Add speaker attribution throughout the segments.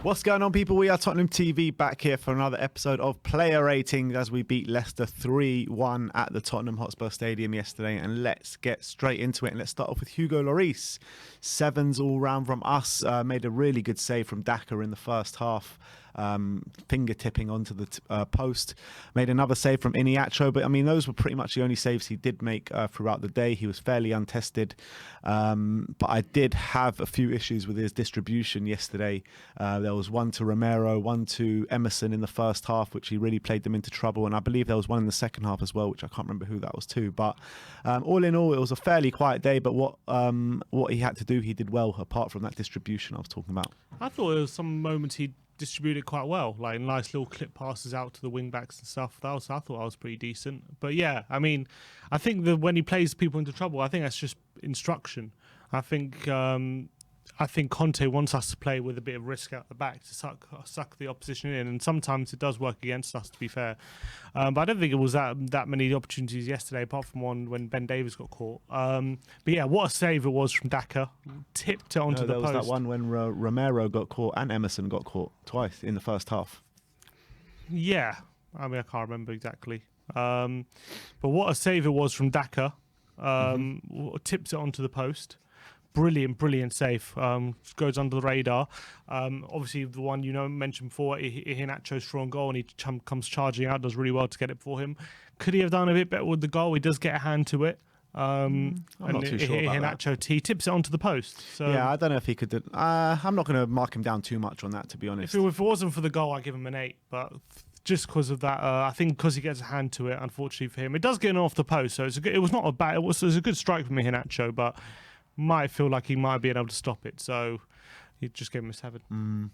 Speaker 1: What's going on, people? We are Tottenham TV back here for another episode of Player Rating as we beat Leicester 3-1 at the Tottenham Hotspur Stadium yesterday. And let's get straight into it. And let's start off with Hugo Laurice. Sevens all round from us. Made a really good save from Dier in the first half. Finger tipping onto the post. Made another save from Iniacho, but I mean those were pretty much the only saves he did make throughout the day. He was fairly untested, but I did have a few issues with his distribution yesterday. There was one to Romero, one to Emerson in the first half, which he really played them into trouble, and I believe there was one in the second half as well, which I can't remember who that was to. But all in all, it was a fairly quiet day, but what he had to do, he did well, apart from that distribution I was talking about.
Speaker 2: I thought there was some moments he distributed quite well, like nice little clip passes out to the wing backs and stuff. I thought I was pretty decent. But yeah, I mean, I think that when he plays people into trouble, I think that's just instruction. I think Conte wants us to play with a bit of risk out the back to suck the opposition in, and sometimes it does work against us, to be fair. But I don't think it was that many opportunities yesterday, apart from one when Ben Davies got caught. But yeah, what a save it was from Dier. Tipped it onto the post.
Speaker 1: There was that one when Romero got caught and Emerson got caught twice in the first half.
Speaker 2: Yeah, I mean, I can't remember exactly. But what a save it was from Dier. Tips it onto the post. Brilliant save. Goes under the radar. Obviously, the one mentioned before, Iheanacho's strong goal, and he comes charging out, does really well to get it for him. Could he have done a bit better with the goal? He does get a hand to it.
Speaker 1: I'm not too sure about that.
Speaker 2: He tips it onto the post. So
Speaker 1: yeah, I don't know if he could do. I'm not going to mark him down too much on that, to be honest.
Speaker 2: If it wasn't for the goal, I'd give him an 8. But just because of that, I think because he gets a hand to it, unfortunately for him, it does get off the post. So it was not a bad. It was a good strike from Iheanacho, but might feel like he might be able to stop it, so he just gave him a 7.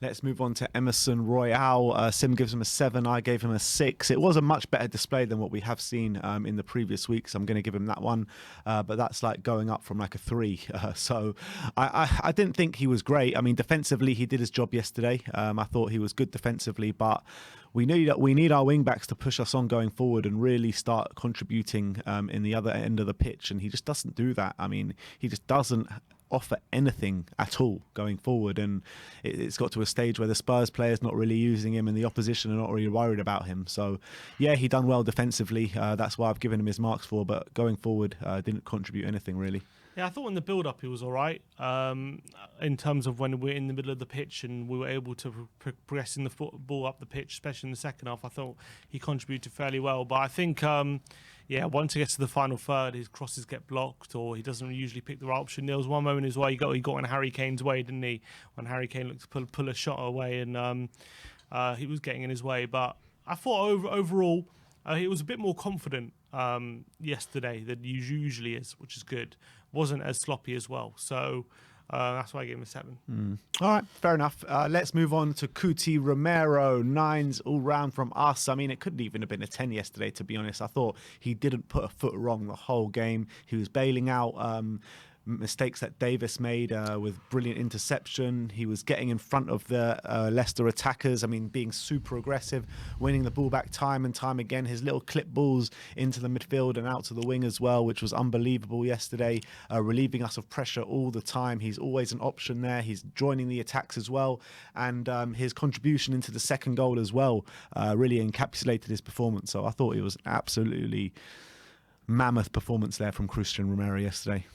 Speaker 1: Let's move on to Emerson Royale. Sim gives him a 7. I gave him a 6. It was a much better display than what we have seen in the previous weeks. I'm going to give him that one, but that's like going up from like a 3. So I didn't think he was great. I mean, defensively, he did his job yesterday. I thought he was good defensively, but we need our wing backs to push us on going forward and really start contributing in the other end of the pitch, and he just doesn't do that. I mean, he just doesn't offer anything at all going forward, and it's got to a stage where the Spurs players not really using him and the opposition are not really worried about him. So yeah, he done well defensively. That's why I've given him his marks for, but going forward didn't contribute anything really.
Speaker 2: Yeah, I thought in the build-up he was all right. In terms of when we're in the middle of the pitch and we were able to progress in the ball up the pitch, especially in the second half, I thought he contributed fairly well. But I think, once he gets to the final third, his crosses get blocked, or he doesn't usually pick the right option. There was one moment as well he got in Harry Kane's way, didn't he? When Harry Kane looked to pull a shot away, and he was getting in his way. But I thought overall he was a bit more confident yesterday than he usually is, which is good. Wasn't as sloppy as well, so that's why I gave him a 7.
Speaker 1: All right, fair enough. Let's move on to Cootie Romero. 9s all round from us. I mean, it couldn't even have been a 10 yesterday, to be honest. I thought he didn't put a foot wrong the whole game. He was bailing out mistakes that Davis made with brilliant interception. He was getting in front of the Leicester attackers. I mean, being super aggressive, winning the ball back time and time again. His little clip balls into the midfield and out to the wing as well, which was unbelievable yesterday, relieving us of pressure all the time. He's always an option there. He's joining the attacks as well, and his contribution into the second goal as well really encapsulated his performance. So I thought it was an absolutely mammoth performance there from Christian Romero yesterday.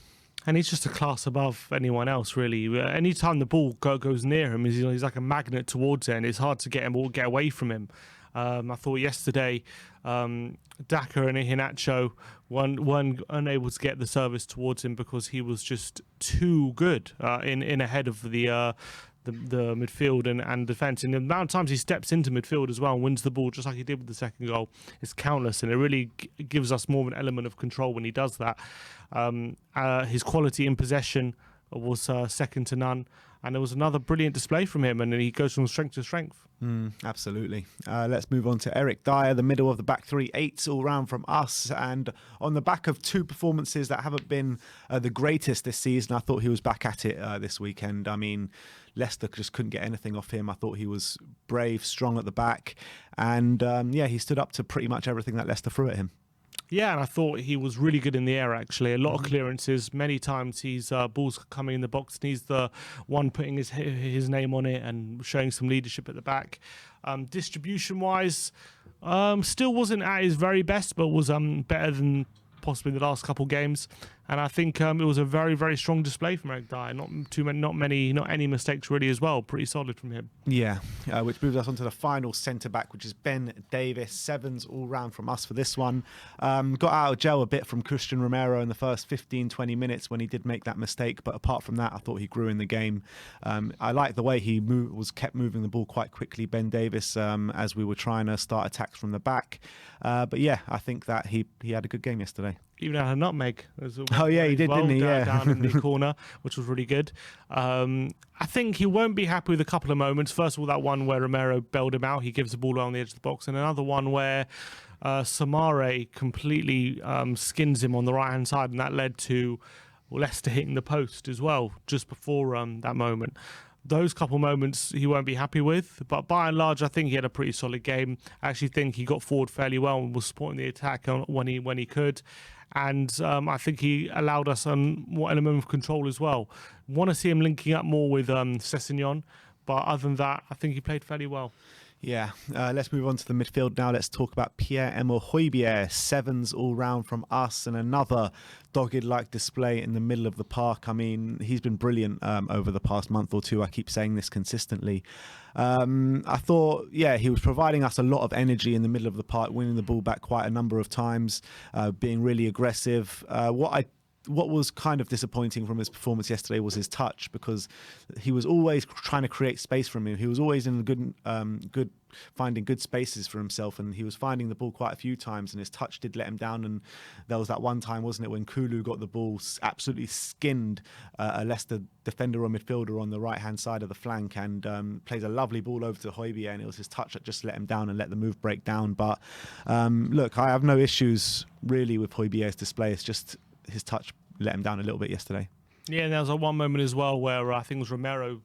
Speaker 2: And he's just a class above anyone else, really. Anytime the ball goes near him, he's like a magnet towards it, and it's hard to get away from him. I thought yesterday, Dier and Iheanacho weren't unable to get the service towards him because he was just too good in ahead of the midfield and defence. And the amount of times he steps into midfield as well and wins the ball, just like he did with the second goal, is countless, and it really gives us more of an element of control when he does that. His quality in possession was second to none, and there was another brilliant display from him, and then he goes from strength to strength.
Speaker 1: Absolutely. Let's move on to Eric Dier, the middle of the back three, 8s all round from us, and on the back of 2 performances that haven't been the greatest this season, I thought he was back at it this weekend. I mean, Leicester just couldn't get anything off him. I thought he was brave, strong at the back, and he stood up to pretty much everything that Leicester threw at him.
Speaker 2: Yeah, and I thought he was really good in the air, actually. A lot of clearances. Many times he's balls coming in the box, and he's the one putting his name on it and showing some leadership at the back. Distribution-wise, still wasn't at his very best, but was better than possibly the last couple games. And I think it was a very, very strong display from Eric Dier. Not any mistakes really as well. Pretty solid from him.
Speaker 1: Yeah, which moves us on to the final centre-back, which is Ben Davies. Sevens all round from us for this one. Got out of jail a bit from Cootie Romero in the first 15-20 minutes when he did make that mistake. But apart from that, I thought he grew in the game. I like the way he kept moving the ball quite quickly, Ben Davies, as we were trying to start attacks from the back. But yeah, I think that he had a good game yesterday.
Speaker 2: Even had a nutmeg.
Speaker 1: Oh yeah, he did, didn't he? Yeah,
Speaker 2: down in the corner, which was really good. I think he won't be happy with a couple of moments. First of all, that one where Romero bailed him out. He gives the ball on the edge of the box, and another one where Samare completely skins him on the right-hand side, and that led to Leicester hitting the post as well just before that moment. Those couple moments he won't be happy with, but by and large, I think he had a pretty solid game. I actually think he got forward fairly well and was supporting the attack when he could. And I think he allowed us an element of control as well. Want to see him linking up more with Sessegnon, but other than that, I think he played fairly well.
Speaker 1: Yeah, let's move on to the midfield now. Let's talk about Pierre-Emile Højbjerg. Sevens all round from us, and another dogged-like display in the middle of the park. I mean, he's been brilliant over the past month or two. I keep saying this consistently. I thought, yeah, he was providing us a lot of energy in the middle of the park, winning the ball back quite a number of times, being really aggressive. What was kind of disappointing from his performance yesterday was his touch, because he was always trying to create space from him. He was always in finding good spaces for himself, and he was finding the ball quite a few times, and his touch did let him down. And there was that one time, wasn't it, when Kulu got the ball, absolutely skinned a Leicester defender or midfielder on the right-hand side of the flank, and plays a lovely ball over to Højbjerg, and it was his touch that just let him down and let the move break down. But look, I have no issues really with Højbjerg's display. It's just his touch let him down a little bit yesterday.
Speaker 2: Yeah, and there was one moment as well where I think it was Romero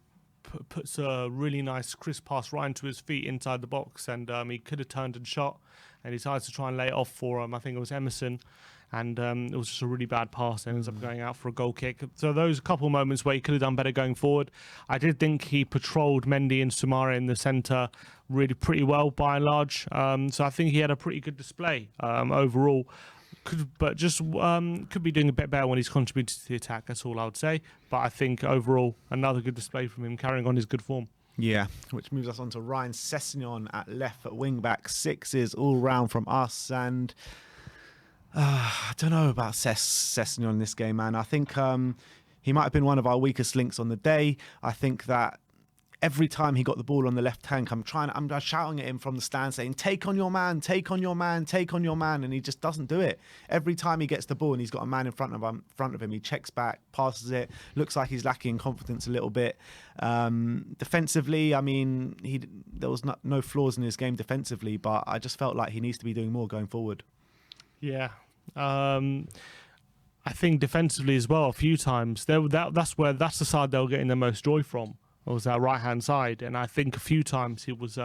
Speaker 2: puts a really nice crisp pass right into his feet inside the box, and he could have turned and shot, and he decides to try and lay it off for I think it was Emerson, and it was just a really bad pass and ends up going out for a goal kick. So those couple of moments where he could have done better going forward. I did think he patrolled Mendy and Samare in the centre really pretty well by and large. So I think he had a pretty good display overall. Could be doing a bit better when he's contributed to the attack. That's all I would say. But I think overall, another good display from him, carrying on his good form.
Speaker 1: Yeah, which moves us on to Ryan Sessegnon at left at wing back. Sixes all round from us, and I don't know about Sessegnon in this game, man. I think he might have been one of our weakest links on the day. I think that every time he got the ball on the left hand, I'm shouting at him from the stand saying, take on your man, take on your man, take on your man. And he just doesn't do it. Every time he gets the ball and he's got a man in front of him, he checks back, passes it, looks like he's lacking in confidence a little bit. Defensively, I mean, there was no flaws in his game defensively, but I just felt like he needs to be doing more going forward.
Speaker 2: Yeah. I think defensively as well, a few times, that's the side they were getting the most joy from. Was that right-hand side, and I think a few times he was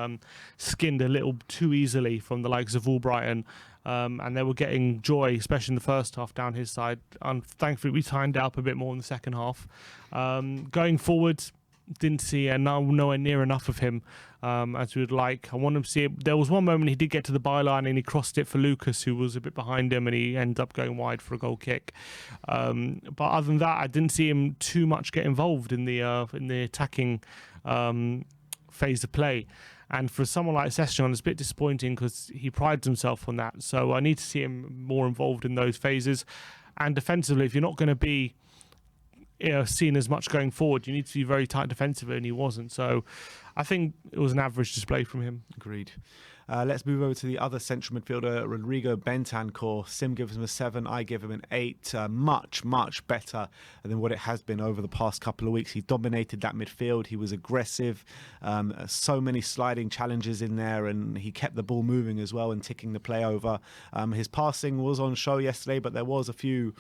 Speaker 2: skinned a little too easily from the likes of Albrighton, and they were getting joy, especially in the first half, down his side. Thankfully, we tightened it up a bit more in the second half. Going forward, didn't see nowhere near enough of him as we would like. I want to see it. There was one moment he did get to the byline and he crossed it for Lucas, who was a bit behind him, and he ended up going wide for a goal kick. But other than that, I didn't see him too much get involved in the attacking phase of play. And for someone like Sessegnon, it's a bit disappointing because he prides himself on that. So I need to see him more involved in those phases. And defensively, if you're not going to be seen as much going forward, you need to be very tight defensively, and he wasn't. So I think it was an average display from him.
Speaker 1: Agreed. Let's move over to the other central midfielder, Rodrigo Bentancur. Sim gives him a 7, I give him an 8. Much, much better than what it has been over the past couple of weeks. He dominated that midfield. He was aggressive. So many sliding challenges in there, and he kept the ball moving as well and ticking the play over. His passing was on show yesterday, but there was a few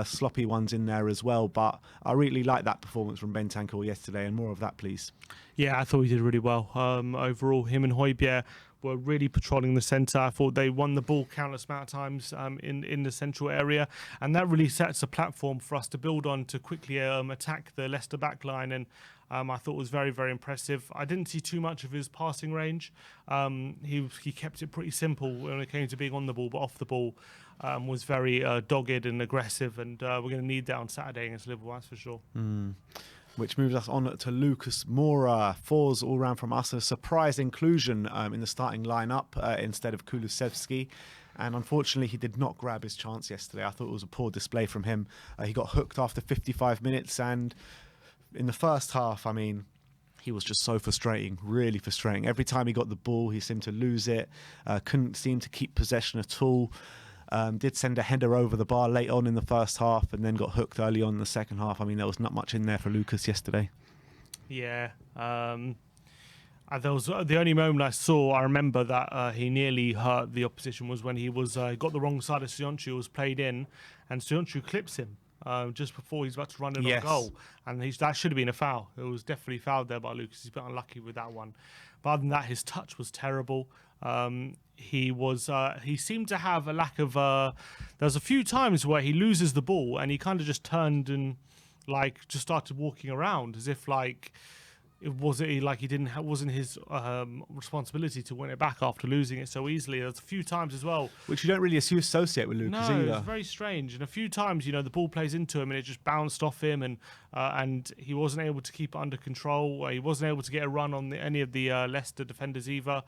Speaker 1: sloppy ones in there as well. But I really liked that performance from Bentancur yesterday, and more of that, please.
Speaker 2: Yeah, I thought he did really well. Overall, him and Højbjerg were really patrolling the centre. I thought they won the ball countless amount of times in the central area, and that really sets a platform for us to build on to quickly attack the Leicester backline. And I thought was very, very impressive. I didn't see too much of his passing range. He kept it pretty simple when it came to being on the ball, but off the ball was very dogged and aggressive, and we're going to need that on Saturday against Liverpool, that's for sure.
Speaker 1: Which moves us on to Lucas Mora. Fours all round from us. A surprise inclusion in the starting lineup instead of Kulusevski. And unfortunately, he did not grab his chance yesterday. I thought it was a poor display from him. He got hooked after 55 minutes. And in the first half, I mean, he was just so frustrating, really frustrating. Every time he got the ball, he seemed to lose it. Couldn't seem to keep possession at all. Did send a header over the bar late on in the first half and then got hooked early on in the second half. I mean, there was not much in there for Lucas yesterday.
Speaker 2: Yeah. There was the only moment I remember that he nearly hurt the opposition was when he was got the wrong side of Sionchu, was played in, and Sionchu clips him just before he's about to run in on goal. And that should have been a foul. It was definitely fouled there by Lucas. He's a bit unlucky with that one. But other than that, his touch was terrible. He seemed to have a lack of there's a few times where he loses the ball and he kind of just turned and just started walking around as if wasn't his responsibility to win it back after losing it so easily. There's a few times as well,
Speaker 1: which you don't really associate with Lucas either.
Speaker 2: No, it's very strange. And a few times, the ball plays into him and it just bounced off him, and he wasn't able to keep it under control. He wasn't able to get a run on any of the Leicester defenders either.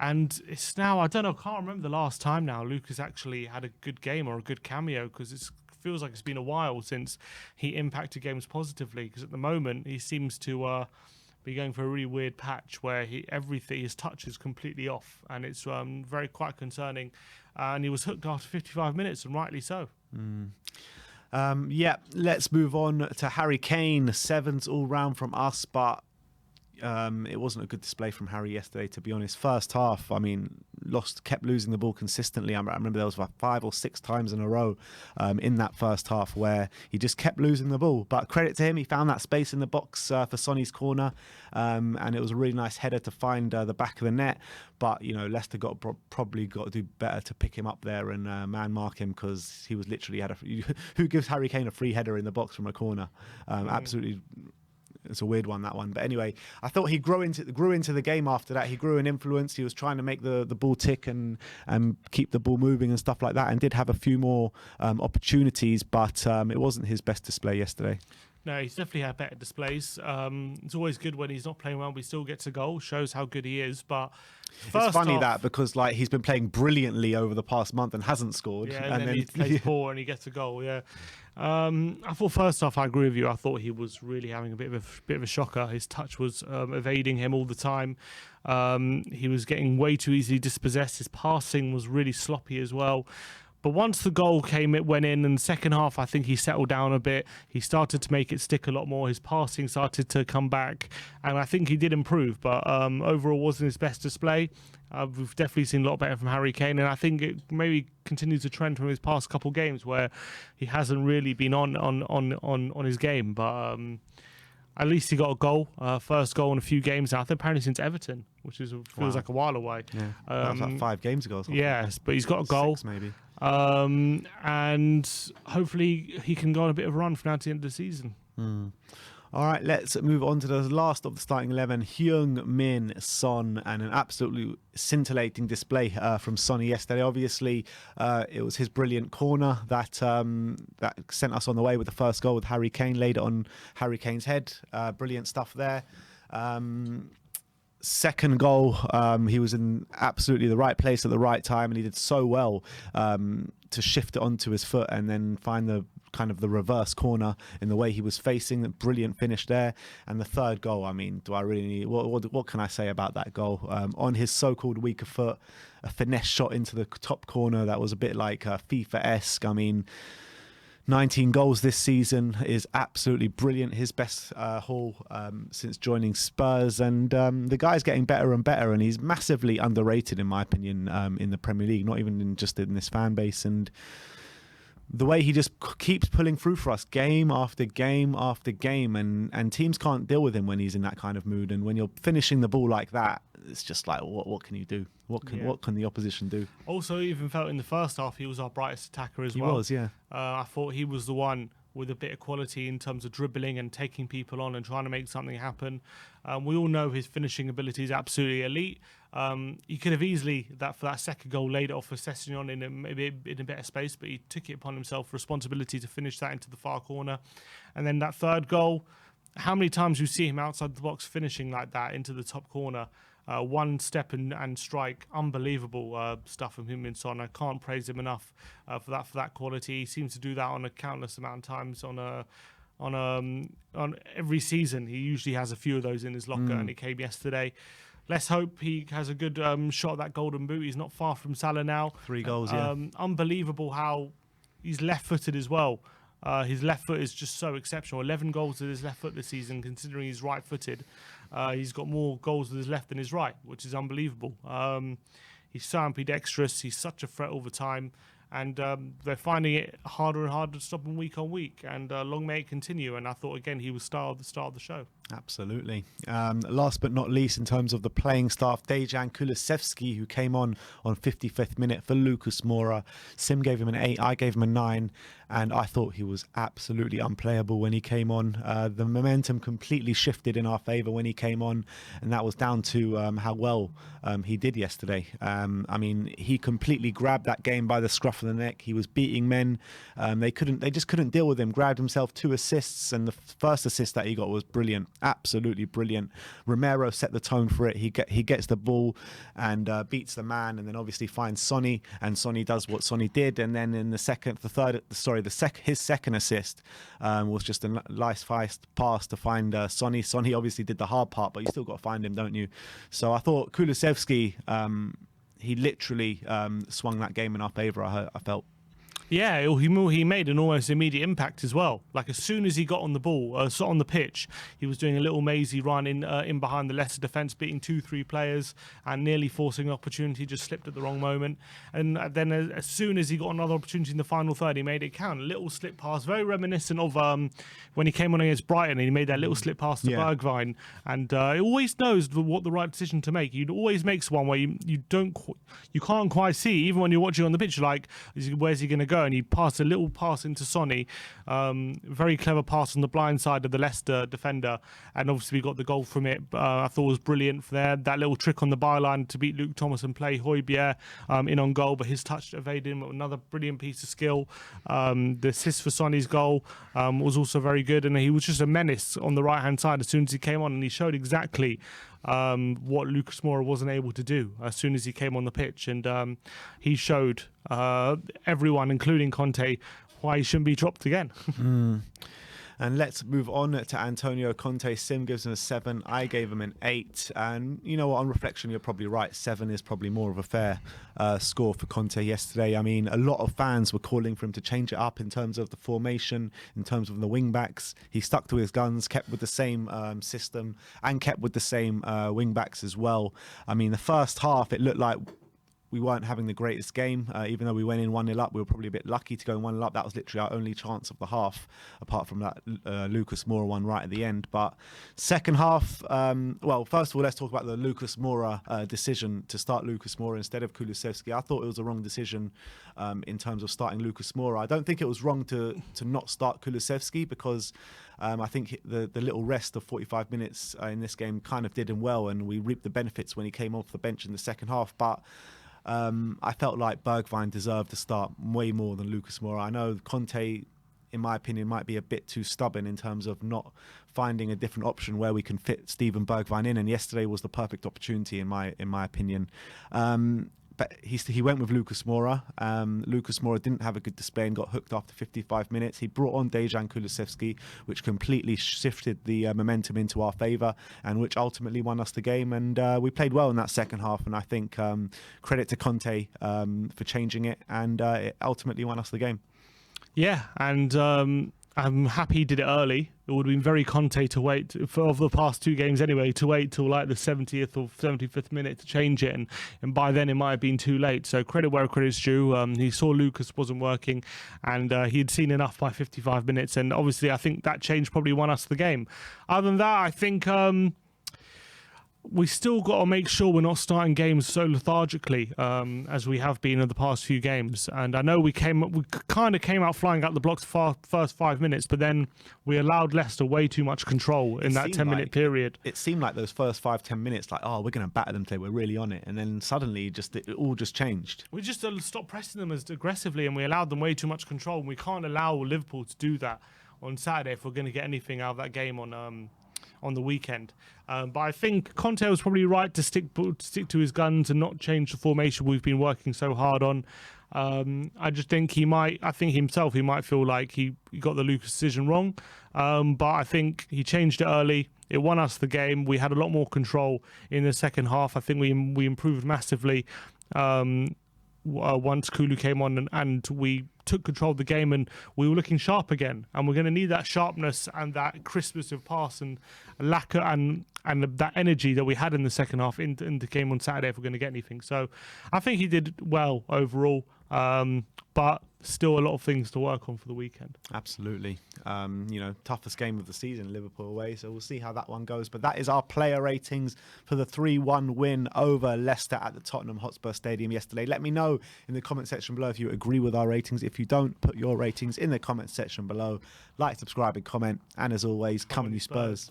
Speaker 2: And it's now, I don't know, I can't remember the last time now Lucas actually had a good game or a good cameo, because it feels like it's been a while since he impacted games positively, because at the moment he seems to be going for a really weird patch where his touch is completely off, and it's quite concerning. And he was hooked after 55 minutes, and rightly so.
Speaker 1: Let's move on to Harry Kane. Sevens all round from us, but it wasn't a good display from Harry yesterday, to be honest. First half, I mean, kept losing the ball consistently. I remember there was about 5 or 6 times in a row in that first half where he just kept losing the ball. But credit to him, he found that space in the box for Sonny's corner, and it was a really nice header to find the back of the net. But Leicester probably got to do better to pick him up there and man mark him, because he was literally who gives Harry Kane a free header in the box from a corner? Absolutely. It's a weird one, that one. But anyway, I thought he grew into the game after that. He grew in influence. He was trying to make the ball tick and keep the ball moving and stuff like that, and did have a few more opportunities, but it wasn't his best display yesterday.
Speaker 2: No, he's definitely had better displays. It's always good when he's not playing well, but he still gets a goal. Shows how good he is. But
Speaker 1: it's funny because he's been playing brilliantly over the past month and hasn't scored.
Speaker 2: Yeah, and then he plays poor and he gets a goal. Yeah. I thought first off, I agree with you. I thought he was really having a bit of a shocker. His touch was evading him all the time. He was getting way too easily dispossessed. His passing was really sloppy as well. But once the goal came, it went in. And the second half, I think he settled down a bit. He started to make it stick a lot more. His passing started to come back. And I think he did improve. But overall, wasn't his best display. We've definitely seen a lot better from Harry Kane. And I think it maybe continues to trend from his past couple games where he hasn't really been on his game. But at least he got a goal. First goal in a few games now. I think apparently since Everton, which feels like a while away.
Speaker 1: Yeah, that was like 5 games ago or something.
Speaker 2: Yes, but he's got a goal.
Speaker 1: 6 maybe.
Speaker 2: And hopefully he can go on a bit of a run from now to the end of the season.
Speaker 1: All right, let's move on to the last of the starting 11, Heung-min Son, and an absolutely scintillating display from Sonny yesterday. Obviously, it was his brilliant corner that sent us on the way with the first goal with Harry Kane, laid it on Harry Kane's head. Brilliant stuff there. Second goal, he was in absolutely the right place at the right time, and he did so well to shift it onto his foot and then find the kind of the reverse corner in the way he was facing. That brilliant finish there. And the third goal, I mean, do I really need what can I say about that goal? On his so-called weaker foot, a finesse shot into the top corner that was a bit like FIFA-esque. I mean, 19 goals this season is absolutely brilliant. His best haul since joining Spurs, and the guy's getting better and better, and he's massively underrated in my opinion in the Premier League, not even just in this fan base. And the way he just keeps pulling through for us game after game after game, and teams can't deal with him when he's in that kind of mood. And when you're finishing the ball like that, it's just like, what can you do? What can the opposition do?
Speaker 2: Also, even felt in the first half he was our brightest attacker as well.
Speaker 1: He was, yeah.
Speaker 2: I thought he was the one with a bit of quality in terms of dribbling and taking people on and trying to make something happen. We all know his finishing ability is absolutely elite. He could have easily, for that second goal, laid it off for Sessegnon in a better space, but he took it upon himself responsibility to finish that into the far corner. And then that third goal, how many times you see him outside the box finishing like that into the top corner? One step and strike, unbelievable stuff from him and Son. I can't praise him enough for that quality. He seems to do that on a countless amount of times on every season. He usually has a few of those in his locker, and he came yesterday. Let's hope he has a good shot at that golden boot. He's not far from Salah now.
Speaker 1: 3 goals, yeah.
Speaker 2: Unbelievable how he's left-footed as well. His left foot is just so exceptional. 11 goals with his left foot this season, considering he's right-footed. He's got more goals with his left than his right, which is unbelievable. He's so ambidextrous. He's such a threat all the time. And they're finding it harder and harder to stop him week on week. And long may it continue. And I thought, again, he was star of the show.
Speaker 1: Absolutely. Last but not least, in terms of the playing staff, Dejan Kulusevski, who came on 55th minute for Lucas Mora. Sim gave him an 8, I gave him a 9, and I thought he was absolutely unplayable when he came on. The momentum completely shifted in our favour when he came on, and that was down to how well he did yesterday. I mean, he completely grabbed that game by the scruff of the neck. He was beating men. They just couldn't deal with him. Grabbed himself 2 assists, and the first assist that he got was brilliant. Absolutely brilliant. Romero set the tone for it. He gets the ball and beats the man, and then obviously finds Sonny, and Sonny does what Sonny did. And then in his second assist was just a nice fast pass to find Sonny. Sonny obviously did the hard part, but you still got to find him, don't you? So I thought Kulusevski, he literally swung that game in our favour. I felt.
Speaker 2: Yeah, he made an almost immediate impact as well. Like, as soon as he got on the ball, on the pitch, he was doing a little mazy run in behind the Leicester defence, beating 2-3 players and nearly forcing an opportunity, just slipped at the wrong moment. And then as soon as he got another opportunity in the final third, he made it count. A little slip pass, very reminiscent of when he came on against Brighton and he made that little slip pass to Bergwijn. And he always knows what the right decision to make. He always makes one where you can't quite see, even when you're watching on the pitch, you're like, where's he going to go? And he passed a little pass into Sonny. Very clever pass on the blind side of the Leicester defender. And obviously we got the goal from it. I thought it was brilliant for there. That little trick on the byline to beat Luke Thomas and play Dier in on goal, but his touch evaded him. Another brilliant piece of skill. The assist for Sonny's goal was also very good. And he was just a menace on the right-hand side as soon as he came on. And he showed exactly what Lucas Mora wasn't able to do as soon as he came on the pitch. And he showed everyone, including Conte, why he shouldn't be dropped again.
Speaker 1: And let's move on to Antonio Conte. Sim gives him a 7. I gave him an 8. And you know what? On reflection, you're probably right. 7 is probably more of a fair score for Conte yesterday. I mean, a lot of fans were calling for him to change it up in terms of the formation, in terms of the wing backs. He stuck to his guns, kept with the same system, and kept with the same wing backs as well. I mean, the first half, it looked like we weren't having the greatest game. Even though we went in 1-0 up, we were probably a bit lucky to go in 1-0 up. That was literally our only chance of the half, apart from that Lucas Moura one right at the end. But second half, well, first of all, let's talk about the Lucas Moura decision to start Lucas Moura instead of Kulusevski. I thought it was a wrong decision in terms of starting Lucas Moura. I don't think it was wrong to not start Kulusevski, because I think the little rest of 45 minutes in this game kind of did him well, and we reaped the benefits when he came off the bench in the second half. But I felt like Bergwijn deserved to start way more than Lucas Moura. I know Conte, in my opinion, might be a bit too stubborn in terms of not finding a different option where we can fit Steven Bergwijn in, and yesterday was the perfect opportunity in my opinion. But he went with Lucas Moura. Lucas Moura didn't have a good display and got hooked after 55 minutes. He brought on Dejan Kulusevski, which completely shifted the momentum into our favour, and which ultimately won us the game. And we played well in that second half, and I think credit to Conte for changing it, and it ultimately won us the game.
Speaker 2: Yeah, and I'm happy he did it early. It would have been very Conte to wait for the past 2 games anyway, to wait till like the 70th or 75th minute to change it, and by then it might have been too late. So credit where credit's due. He saw Lucas wasn't working, and he had seen enough by 55 minutes, and obviously I think that change probably won us the game. Other than that, I think we still got to make sure we're not starting games so lethargically as we have been in the past few games. And I know we kind of came out flying out the blocks first 5 minutes, but then we allowed Leicester way too much control in that 10-minute period.
Speaker 1: It seemed like those first 5-10 minutes, like, oh, we're going to batter them today, we're really on it. And then suddenly it all just changed.
Speaker 2: We just stopped pressing them as aggressively, and we allowed them way too much control. And we can't allow Liverpool to do that on Saturday if we're going to get anything out of that game on the weekend. But I think Conte was probably right to stick to his guns and not change the formation we've been working so hard on. I just think he might feel like he got the Lucas decision wrong. But I think he changed it early. It won us the game. We had a lot more control in the second half. I think we improved massively once Kulu came on and we took control of the game, and we were looking sharp again. And we're going to need that sharpness and that crispness of pass and lacquer and that energy that we had in the second half in the game on Saturday if we're going to get anything. So I think he did well overall, but still a lot of things to work on for the weekend.
Speaker 1: Absolutely. Toughest game of the season, Liverpool away, so we'll see how that one goes. But that is our player ratings for the 3-1 win over Leicester at the Tottenham Hotspur Stadium yesterday. Let me know in the comment section below if you agree with our ratings. If you don't, put your ratings in the comment section below. Like, subscribe and comment. And as always, come on you Spurs.